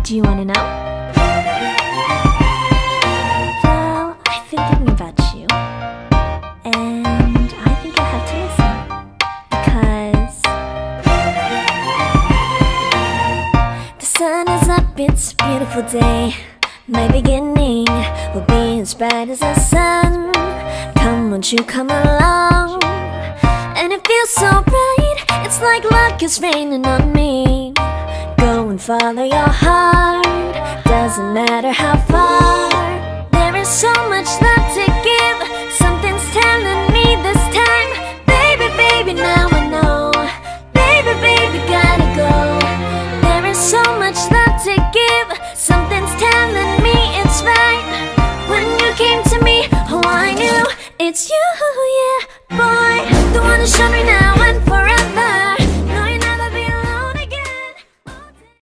Do you wanna know? Well, I've been thinking about you, and I think I have to listen. Because the sun is up, it's a beautiful day. My beginning will be as bright as the sun. Come, won't you come along? And it feels so right, it's like luck is raining on me. Go and follow your heart, doesn't matter how far.